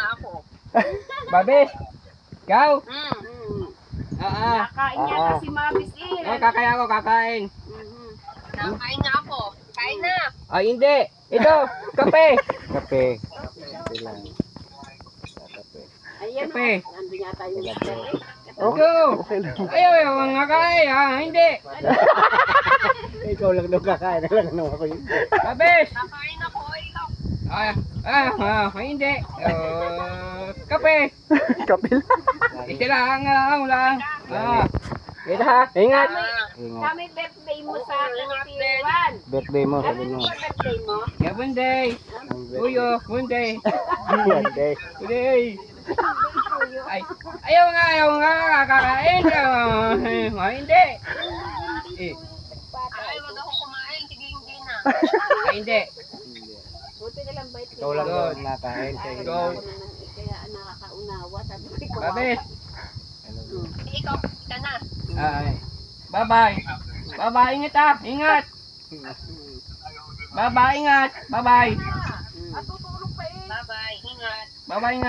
nga ako. Babis! Ikaw? Nakain niya si Mabis Kakain ako, kakain. Nakain nga ako. Kain na. Ay, hindi. Ito, kape. Kape. Kape lang. Kape. Ayan Kape. nandun yata yung Ito. Ayaw, nga kain. Hindi. Ikaw lang daw kakain. Alam naman ako yun. Babis! Nakain ako. Ikaw. Hindi. Kape. Kape lang. Ito lang. Ito ha. Ingat. Ingat. Kami birthday mo sa akin, Tiwan. Birthday mo, Ano sabi mo. yung birthday mo? Yeah, Bunday. Uyo, Bunday. Birthday. Bunday. Ay, ayaw nga. Kakain. Hindi. Ay, wag ako kumain. Sige, hindi na. Hindi. Buti na lang bait Ikaw lang daw ang nakain. Go. Kaya nakakaunawa. Sabi ko, Babis. Ikaw, ka na. Bye-bye. Bye-bye, ingat ha. Ingat. Bye-bye, ingat. Bye-bye. Bye-bye. Ingat. Bye-bye, ingat.